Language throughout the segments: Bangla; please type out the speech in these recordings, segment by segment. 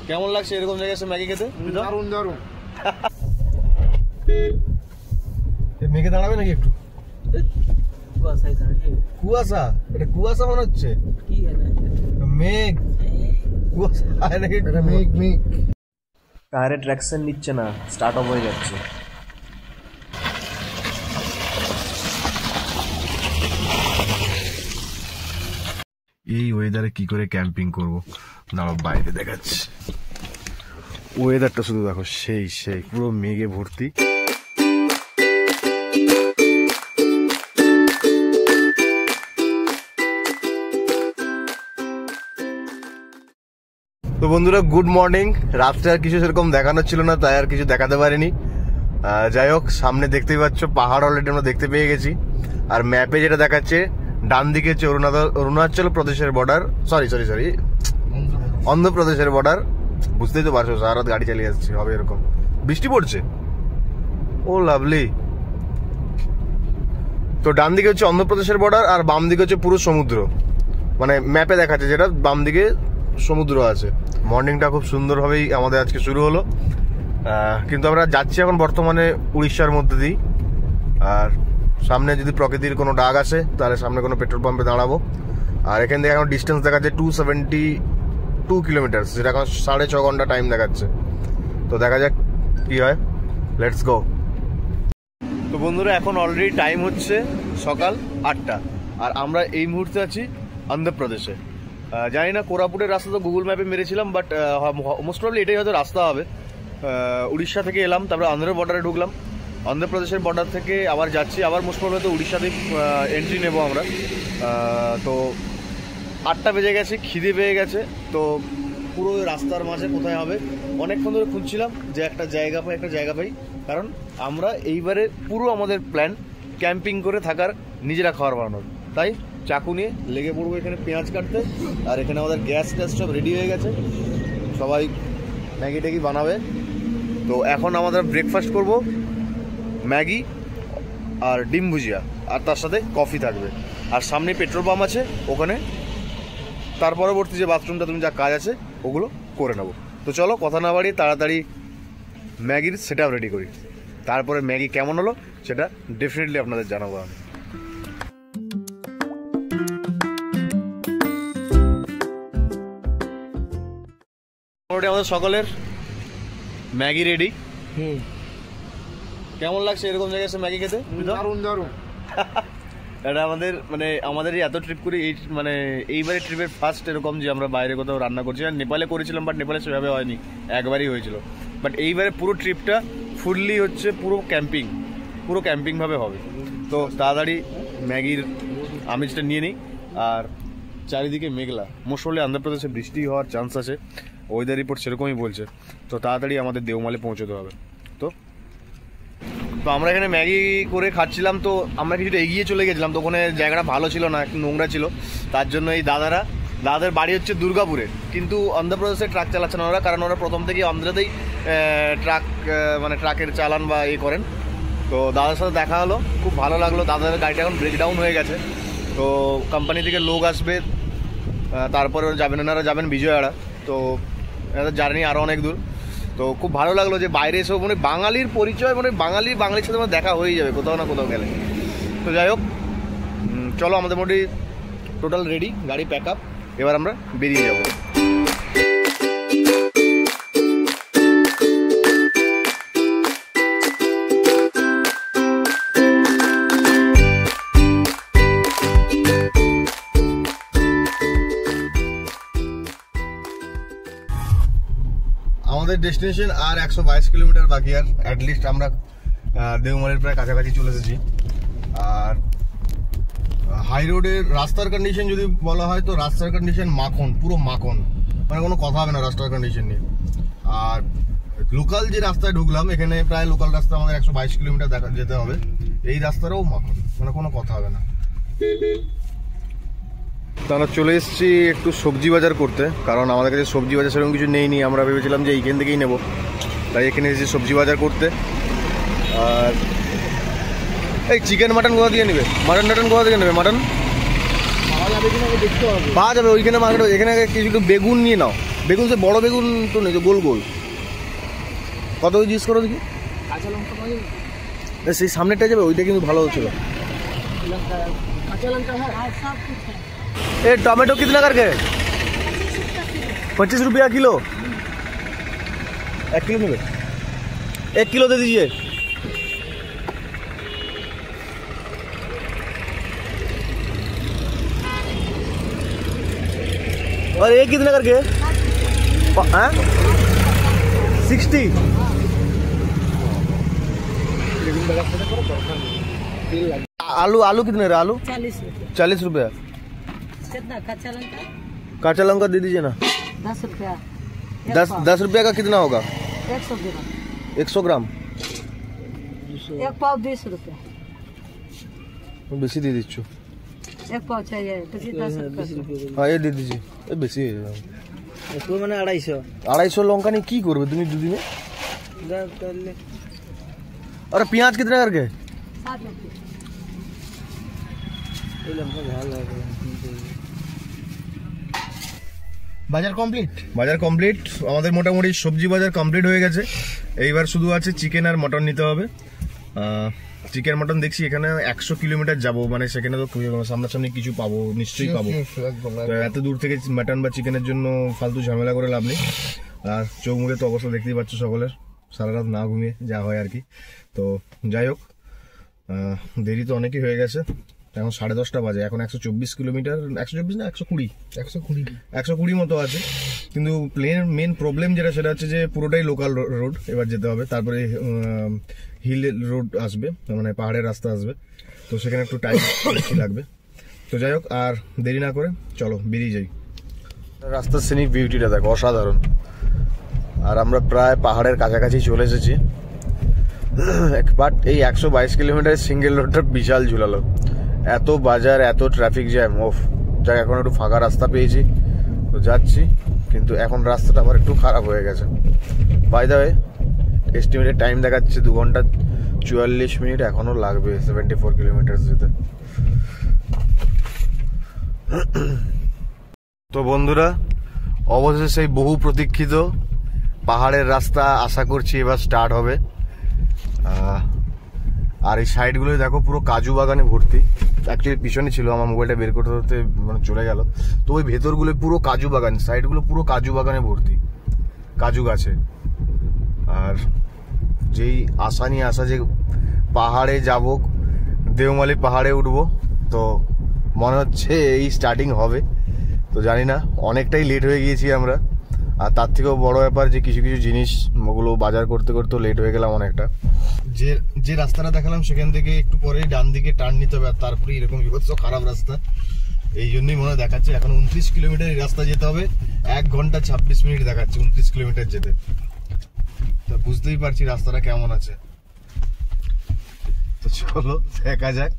কেমন লাগছে এরকম জায়গায় এসে ম্যাগি খেতে? দারুণ দারুণ। মেঘে দাঁড়াবে নাকি একটু? কুয়াশা, এটা কুয়াশা মনে হচ্ছে। মেঘ কুয়াশা নাকি? মেঘ মেঘ। টায়ারে ট্র্যাকশন নিচ্ছে না, স্টার্ট অফ হয়ে যাচ্ছে। এই ওয়েদারে কি করে ক্যাম্পিং করবো, দাঁড়াও বাইরে দেখাচ্ছি। ওয়েদারটা শুধু দেখো, সেই সেই পুরো মেঘে ভর্তি। তো বন্ধুরা গুড মর্নিং। রাত্রে আর কিছু সেরকম দেখানোর ছিল না, তাই আর কিছু দেখাতে পারিনি। যাই হোক, সামনে দেখতেই পাচ্ছ পাহাড় অলরেডি আমরা দেখতে পেয়ে গেছি। আর ম্যাপে যেটা দেখাচ্ছে ডান দিকে হচ্ছে অরুণাচল প্রদেশের বর্ডার, সরি অন্ধ্রপ্রদেশের বর্ডার। বুঝতেই তো পারছো, সারা রাত গাড়ি চালিয়ে যাচ্ছি, হবে এরকম। বৃষ্টি পড়ছে, ও লাভলি। তো ডান দিকে হচ্ছে অন্ধ্রপ্রদেশের বর্ডার, আর বাম দিকে হচ্ছে পুরো সমুদ্র। মানে ম্যাপে দেখাচ্ছে যেটা বাম দিকে সমুদ্র আছে। মর্নিংটা খুব সুন্দরভাবেই আমাদের আজকে শুরু হলো। কিন্তু আমরা যাচ্ছি এখন বর্তমানে উড়িষ্যার মধ্যে দিয়ে। আর সামনে যদি প্রকৃতির কোনো ডাক আসে তাহলে সামনে কোনো পেট্রোল পাম্পে দাঁড়াবো। আর এখান থেকে এখন ডিস্টেন্স দেখাচ্ছে 272 কিলোমিটার, যেটা এখন 6.5 ঘন্টা টাইম দেখাচ্ছে। তো দেখা যাক কি হয়, লেটস গো। তো বন্ধুরা এখন অলরেডি টাইম হচ্ছে সকাল 8টা, আর আমরা এই মুহূর্তে আছি অন্ধ্রপ্রদেশে। জানি না কোরাপুটের রাস্তা তো গুগল ম্যাপে মেরেছিলাম, বাট মোস্ট প্রবলি এটাই হয়তো রাস্তা হবে। উড়িষ্যা থেকে এলাম, তারপরে অন্ধ্রের বর্ডারে ঢুকলাম, অন্ধ্রপ্রদেশের বর্ডার থেকে আবার যাচ্ছি, আবার মোস্ট প্রবলি তো উড়িষ্যাতে এন্ট্রি নেবো আমরা। তো 8টা বেজে গেছে, খিদে পেয়ে গেছে। তো পুরো রাস্তার মাঝে কোথায় হবে অনেকক্ষণ ধরে খুঁজছিলাম যে একটা জায়গা পাই, কারণ আমরা এইবারে পুরো আমাদের প্ল্যান ক্যাম্পিং করে থাকার, নিজেরা খাবার বানানোর। তাই চাকু নিয়ে লেগে পড়বো এখানে পেঁয়াজ কাটতে। আর এখানে আমাদের গ্যাস ট্যাস সব রেডি হয়ে গেছে, সবাই ম্যাগি ট্যাগি বানাবে। তো এখন আমাদের ব্রেকফাস্ট করব, ম্যাগি আর ডিম ভুজিয়া, আর তার সাথে কফি থাকবে। আর সামনে পেট্রোল পাম্প আছে, ওখানে তার পরবর্তী যে বাথরুম টাথরুম যা কাজ আছে ওগুলো করে নেবো। তো চলো কথা না বাড়িয়ে তাড়াতাড়ি ম্যাগির সেট আপ রেডি করি, তারপরে ম্যাগি কেমন হলো সেটা ডেফিনেটলি আপনাদের জানাবো আমি। আমাদের সকলের ম্যাগি রেডি। কেমন লাগছে এরকম জায়গায় এসে ম্যাগি খেতে? দারুণ দারুণ। এটা আমাদের এত ট্রিপ করি, এই মানে এইবারে ট্রিপের ফার্স্ট এরকম যে আমরা বাইরে কোথাও রান্না করছি। আর নেপালে করেছিলাম, বাট নেপালে সেভাবে হয়নি, একবারই হয়েছিল। বাট এইবারে পুরো ট্রিপটা ফুললি হচ্ছে পুরো ক্যাম্পিং ভাবে হবে। তো তাড়াতাড়ি ম্যাগির আমিজটা নিয়ে নিই। আর চারিদিকে মেঘলা, মোস্টলি অন্ধ্রপ্রদেশে বৃষ্টি হওয়ার চান্স আছে, ওয়েদার রিপোর্ট সেরকমই বলছে। তো তাড়াতাড়ি আমাদের দেওমালে পৌঁছতে হবে। তো আমরা এখানে ম্যাগি করে খাচ্ছিলাম। তো আমরা কিছুটা এগিয়ে চলে গেছিলাম, তো ওখানে জায়গাটা ভালো ছিল না, একটু নোংরা ছিল। তার জন্য এই দাদাদের বাড়ি হচ্ছে দুর্গাপুরে, কিন্তু অন্ধ্রপ্রদেশে ট্রাক চালাচ্ছে না ওরা, কারণ ওরা প্রথম থেকেই অন্ধ্রতেই ট্রাকের চালান বা করেন। তো দাদার সাথে দেখা হলো, খুব ভালো লাগলো। দাদাদের গাড়িটা এখন ব্রেকডাউন হয়ে গেছে, তো কোম্পানি থেকে লোক আসবে, তারপরে ওরা যাবেন বিজয়ওয়াড়া। তো জার্নি আরও অনেক দূর। তো খুব ভালো লাগলো যে বাইরে এসেও মানে বাঙালির পরিচয়, মানে বাঙালির সাথে আমার দেখা হয়ে যাবে কোথাও না কোথাও গেলে। তো যাই হোক, চলো আমাদের মোটামুটি টোটাল রেডি, গাড়ি প্যাক আপ, এবার আমরা বেরিয়ে যাব। আমাদের ডেস্টিনেশন আর 122 কিলোমিটার বাকি, আর অ্যাটলিস্ট আমরা দেওমালির প্রায় কাছাকাছি চলে এসেছি। আর হাই রোডের রাস্তার কন্ডিশন যদি বলা হয় তো রাস্তার কন্ডিশন পুরো মাখন, মানে কোনো কথা হবে না রাস্তার কন্ডিশন নিয়ে। আর লোকাল যে রাস্তায় ঢুকলাম, এখানে প্রায় লোকাল রাস্তা আমাদের 122 কিলোমিটার যেতে হবে, এই রাস্তাটাও মাখন, মানে কোনো কথা হবে না। তো আমরা চলে এসেছি একটু সবজি বাজার করতে, কারণ আমাদের কাছে সবজি বাজার সেরকম কিছু নেই। আমরা ভেবেছিলাম যে এইখান থেকেই নেবো, তাই এখানে এসেছি সবজি বাজার করতে। আর এই চিকেন মাটন কোথা দিয়ে নেবে? মাটন কোথা থেকে নেবে? মাটন পাওয়া যাবে ওইখানে মার্কেট। এখানে কিছু বেগুন নিয়ে নাও, বেগুন সে বড় বেগুন তো নেই, গোল গোল। কত জিজ্ঞেস করো দেখি। কাঁচা লঙ্কা পাওয়া যাবে? সেই সামনেটা যাবে, ওইটা কিন্তু ভালো হচ্ছিল। কাঁচা লঙ্কা হ্যাঁ। ए टमाटो कितना करके? 25 रुपया किलो। 1 किलो में 1 किलो दे दीजिए। और ये कितना करके? 60। आलू आलू कितने रहे? आलू 40 रुपया। कितना कच्चा लंका? काँचा लौंगा दे दीजिए ना। 10 रुपया। 10 रुपया का कितना होगा? 100 ग्राम। 100 ग्राम। एक पाव 20 रुपया। बेसी दे दीजिए। एक पाव चाहिए तो 10 रुपया। हाँ ये दे दीजिए। ये बेसी है इसको मैंने 250। 250 लौंगा नहीं की करबे तुम दुदिने? और प्याज कितना करके? 7 रुपया। বাজার কমপ্লিট। বাজার কমপ্লিট, আমাদের মোটামুটি সবজি বাজার কমপ্লিট হয়ে গেছে। এইবার শুধু আছে চিকেন আর মটন নিতে হবে। চিকেন মটন দেখছি এখানে 100 কিলোমিটার যাবো, মানে সেখানে তো সামনাসামনি কিছু পাবো, নিশ্চয়ই পাবো। তো এত দূর থেকে মাটন বা চিকেনের জন্য ফালতু ঝামেলা করে লাভ নেই। আর চৌমুখে তো অবস্থা দেখতেই পাচ্ছ সকলের, সারা রাত না ঘুমিয়ে যা হয় আর কি। তো যাই হোক, দেরি তো অনেকই হয়ে গেছে, এখন 10:30 বাজে। এখন 124 কিলোমিটার, 124 না 120 মতো আছে। কিন্তু প্লেনের মেন প্রবলেম যেটা, সেটা হচ্ছে যে পুরোটাই লোকাল রোড এবার যেতে হবে। তারপরে হিল রোড আসবে, মানে পাহাড়ের রাস্তা আসবে, তো সেখানে একটু টাইম বেশি লাগবে। তো যাই হোক, আর দেরি না করে চলো বেরিয়ে যাই। রাস্তার সিনিক বিউটিটা দেখো, অসাধারণ। আর আমরা প্রায় পাহাড়ের কাছাকাছি চলে এসেছি। বাট এই 122 কিলোমিটার সিঙ্গেল রোডটা বিশাল ঝুলালো। এত বাজার, এত ট্রাফিক জ্যাম। ওফ, যাক এখন একটু ফাঁকা রাস্তা পেয়েছি তো যাচ্ছি, কিন্তু এখন রাস্তাটা আবার একটু খারাপ হয়ে গেছে। By the way, estimated time দেখাচ্ছে 2 ঘন্টা 44 মিনিট, এখনো লাগবে 74 কিলোমিটার যেতে। তো বন্ধুরা, অবশেষে সেই বহু প্রতীক্ষিত পাহাড়ের রাস্তা আশা করছি এবার স্টার্ট হবে। আর এই সাইডগুলোই দেখো পুরো কাজু বাগানে ভর্তি। অ্যাকচুয়ালি পিছনে ছিল, আমার মোবাইলটা বের করতে করতে মানে চলে গেল। তো ওই ভেতরগুলো পুরো কাজু বাগান, সাইডগুলো পুরো কাজু বাগানে ভর্তি, কাজু গাছে। আর যেই আশা নিয়ে আসা যে পাহাড়ে যাব, দেওমালি পাহাড়ে উঠবো, তো মনে হচ্ছে এই স্টার্টিং হবে। তো জানি না, অনেকটাই লেট হয়ে গিয়েছি আমরা। আর তার থেকেও বড় ব্যাপার যে কিছু কিছু জিনিস ওগুলো বাজার করতে করতেও লেট হয়ে গেলাম অনেকটা। যে রাস্তাটা দেখালাম সেখান থেকে একটু পরে ডান দিকে টার্ন নিতে হবে, আর তারপরে এরকম বিভৎস খারাপ রাস্তা। এই জন্যই মনে দেখাচ্ছে এখন 29 কিলোমিটার এই রাস্তা যেতে হবে। 1 ঘন্টা 26 মিনিট দেখাচ্ছে 29 কিলোমিটার যেতে। তো বুঝতেই পারছি রাস্তাটা কেমন আছে। তো চলো দেখা যাক।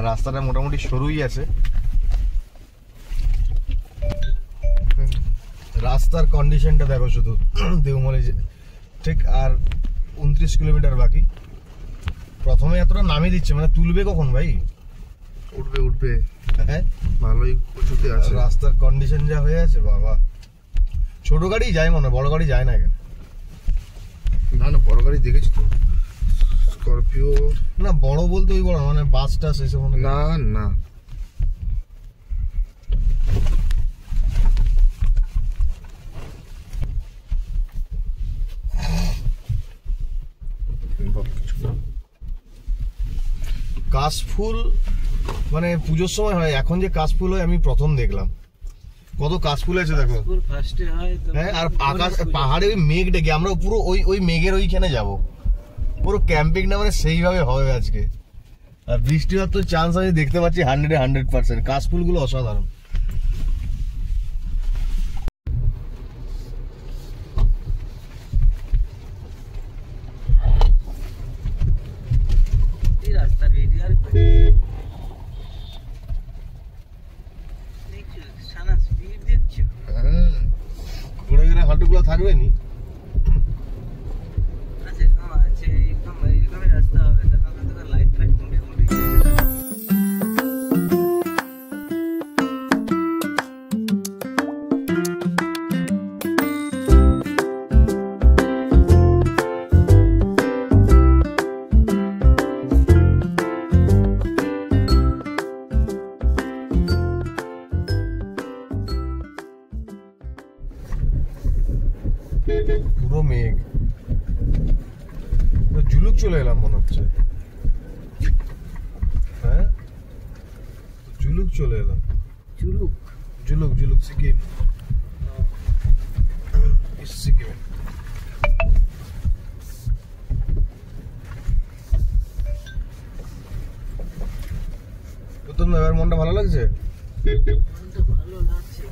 রাস্তাটা মোটামুটি সরুই আছে। রাস্তার কন্ডিশনটা দেখো শুধু, দেওমালি ঠিক আর 29 কিলোমিটার বাকি। প্রথমে এতটা নামিয়ে দিচ্ছে, মানে তুলবে কখন ভাই? উঠবে হ্যাঁ, ভালোই উঁচুতে আছে। রাস্তার কন্ডিশন যা হয়ে আছে বাবা, ছোট গাড়ি যায় মনে হয়, বড় গাড়ি যায় না কেন? না না, বড় গাড়ি দেখেছি তো, স্করপিও। না বড় বলতে ওই বড় মানে বাস টাস এসব না না, কাশফুল মানে পুজোর সময় হয়, এখন যে কাশফুল হয় আমি প্রথম দেখলাম। কত কাশফুল আছে দেখো। হ্যাঁ, আর আকাশ পাহাড়ে ওই মেঘ ডেকে, আমরা পুরো ওই মেঘের ওইখানে যাব, পুরো ক্যাম্পিংটা মানে সেইভাবে হবে আজকে। আর বৃষ্টি হওয়ার তো চান্স আমি দেখতে পাচ্ছি 100%। কাশফুল গুলো অসাধারণ। ঘুরে ঘুরে হাঁটুগুলো থাকবে নি। পুরো মেঘ, পুরো জুলুক চলে এলাম মনে হচ্ছে। হ্যাঁ জুলুক চলে এলাম। চুলুক জুলুক জুলুক সিকিম, সিকিম। তোর এবার মনটা ভালো লাগছে? ভালো লাগছে,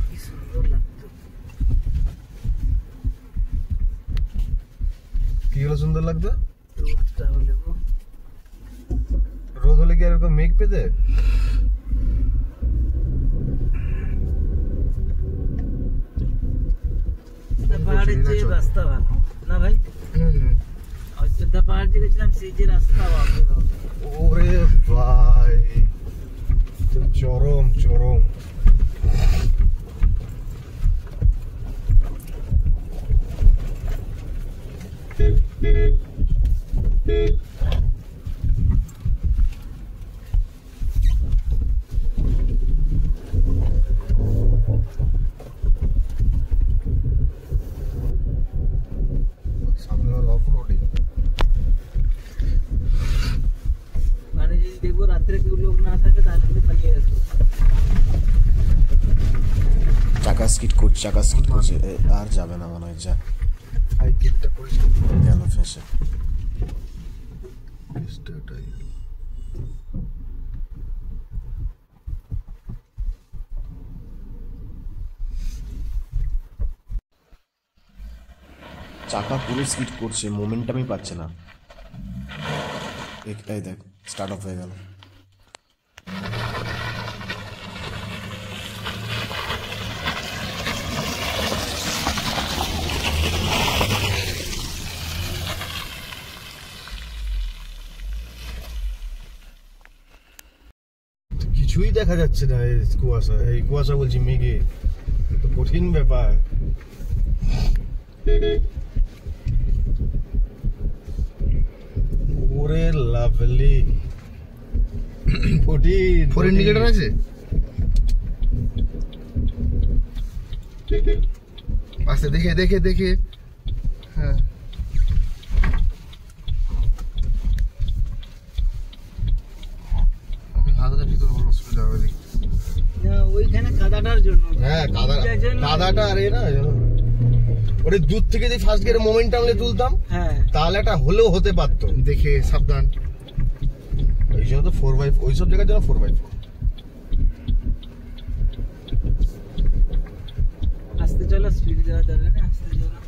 কি সুন্দর লাগতো। কি হলো সুন্দর লাগতো? রোদটা হলে গো, রোদ হলে কি আর এরকম মেঘ পেতে? পাহাড়ের যে রাস্তা ভালো না ভাই? অযোধ্যা পাহাড় যে গেছিলাম সেই যে রাস্তা ভালো। ওরে ভাই চরম চরম। সামনে অফ রোডিং। মানে যদি দেখবো রাত্রে কেউ লোক না থাকে তাহলে কিন্তু পালিয়ে আসবো। চাকা স্কিট করছে আর যাবে না মনে হয়। যা হাই কিটটা করেছি গেল ফেসে। চাকা পুরো স্কিট করছে, মোমেন্টামই পাচ্ছে না। এই দেখ স্টার্ট অফ হয়ে গেল। কিছুই দেখা যাচ্ছে না এই কুয়াশা, এই কুয়াশা বলছি মেঘে, তো কঠিন ব্যাপার। ওরে লাভলি, কঠিন। ফোর ইন্ডিকেটর আছে? আস্তে দেখে দেখে দেখে। হ্যাঁ আমি হাতটা ভিতরে বড় অসুবিধা হবে দেখি। ওইখানে কাদাটার জন্য। হ্যাঁ কাদাটা আরে না ওরে দূর থেকে যদি ফার্স্ট গিয়ারে মোমেন্ট টানলে তুলতাম, হ্যাঁ তাহলে একটা হলেও হতে পারতো। দেখে সাবধান। এই জন্য তো 4x ওইসব জায়গার জন্য 4x4। আস্তে চলো, স্পিড দেওয়া দরকার নেই, আস্তে চলো।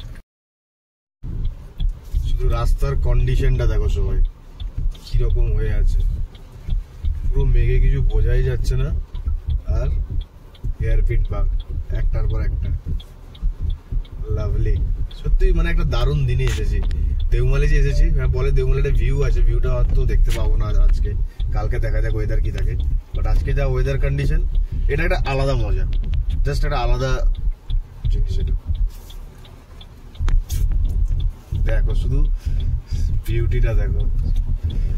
শুধু রাস্তার কন্ডিশনটা দেখো সবাই কিরকম হয়ে আছে, পুরো মেঘে কিছু বোঝাই যাচ্ছে না। আর এয়ারপিট বাগ একটার পর একটা। লাভলি, সত্যি মানে একটা দারুণ দিনে এসেছি। দেওমালি যে এসেছি, বলে দেওমালি একটা ভিউ আছে, ভিউটা হয়তো দেখতে পাবো না আজকে, কালকে দেখা যাক ওয়েদার কি থাকে। বাট আজকে যা ওয়েদার কন্ডিশন, এটা একটা আলাদা মজা, জাস্ট একটা আলাদা জিনিস। এটা দেখো শুধু বিউটিটা দেখো।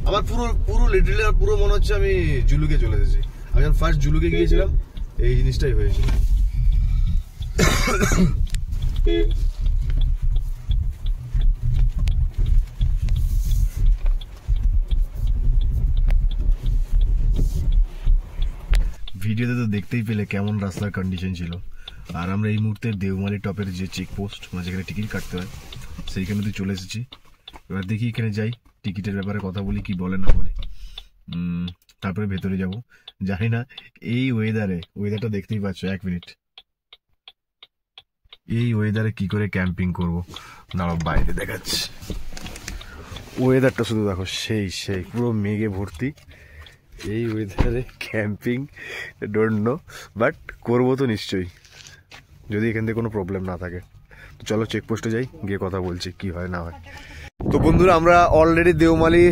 আমার পুরো লিটারালি পুরো মনে হচ্ছে আমি জুলুকে চলে এসেছি। আমি যখন ফার্স্ট জুলুকে গিয়েছিলাম এই জিনিসটাই হয়েছিল। ভিডিওতে তো দেখতেই পেলে কেমন রাস্তার কন্ডিশন ছিল। আর আমরা এই মুহূর্তে দেওমালি টপের যে চেকপোস্ট, মানে যেখানে টিকিট কাটতে হয়, সেইখানে তো চলে এসেছি। এবার দেখি এখানে যাই, টিকিটের ব্যাপারে কথা বলি, কি বলে না বলে, তারপরে ভেতরে যাব। জানি না এই ওয়েদারটা দেখতেই পাচ্ছ। 1 মিনিট, এই ওয়েদারে কি করে ক্যাম্পিং করব, দাঁড়াও বাইরে দেখাচ্ছি। ওয়েদারটা শুধু দেখো, সেই পুরো মেঘে ভর্তি। এই ওয়েদারে ক্যাম্পিং ডোন্ট নো, বাট করবো তো নিশ্চয়ই, যদি এখান থেকে কোনো প্রবলেম না থাকে। তো চলো চেকপোস্টে যাই, গিয়ে কথা বলছি কি হয় না হয়। তো বন্ধুরা, আমরা অলরেডি দেওমালি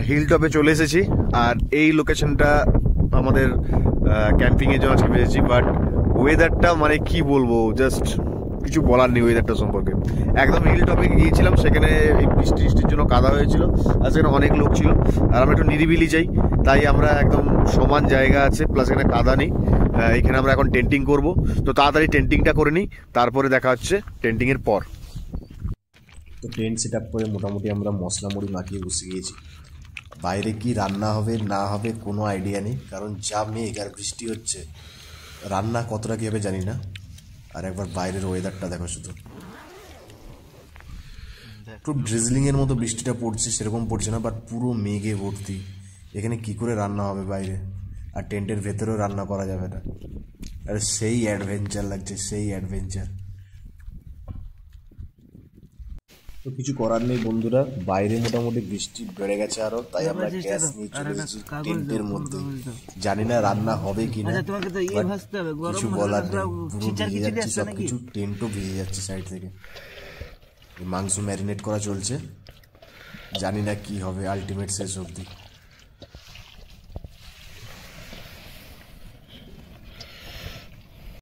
হিল টপে চলে এসেছি। আর এই লোকেশনটা আমাদের ক্যাম্পিংয়ের জন্য আজকে পেয়েছি। বাট ওয়েদারটা মানে কি বলবো, জাস্ট কিছু বলার নেই ওয়েদারটা সম্পর্কে। একদম হিল টপে গিয়েছিলাম, সেখানে এই বৃষ্টির জন্য কাদা হয়েছিল, আর সেখানে অনেক লোক ছিল। আর আমরা একটু নিরিবিলি চাই, তাই আমরা একদম সমান জায়গা আছে, প্লাস এখানে কাদা নেই, এখানে আমরা এখন টেন্টিং করব। তো তাড়াতাড়ি টেন্টিংটা করে নিই, তারপরে দেখা হচ্ছে টেন্টিংয়ের পর। তো টেন্ট সেট আপ করে মোটামুটি আমরা মশলা মুড়ি মাখিয়ে বসে গিয়েছি। বাইরে কি রান্না হবে না হবে কোনো আইডিয়া নেই, কারণ যা মেঘ আর বৃষ্টি হচ্ছে, রান্না কতটা কী হবে জানি না। আর একবার বাইরের ওয়েদারটা দেখো শুধু, একটু ড্রিজলিংয়ের মতো বৃষ্টিটা পড়ছে, সেরকম পড়ছে না, বাট পুরো মেঘে ভর্তি। এখানে কি করে রান্না হবে বাইরে, আর টেন্টের ভেতরেও রান্না করা যাবে না। আর সেই অ্যাডভেঞ্চার লাগছে, সেই অ্যাডভেঞ্চার। তো কিছু করার নেই বন্ধুরা, বাইরে মোটামুটি বৃষ্টি বেড়ে গেছে আরো, তাই আমরা গ্যাস নিয়ে চলে এসেছি টেন্টের মধ্যে। জানি না রান্না হবে কিনা, কিছু বলার নেই, পুরো ভিজে যাচ্ছে সবকিছু, টেন্টও ভিজে যাচ্ছে সাইড থেকে। মাংস ম্যারিনেট করা চলছে, জানি না কি হবে আলটিমেট শেষ অবধি।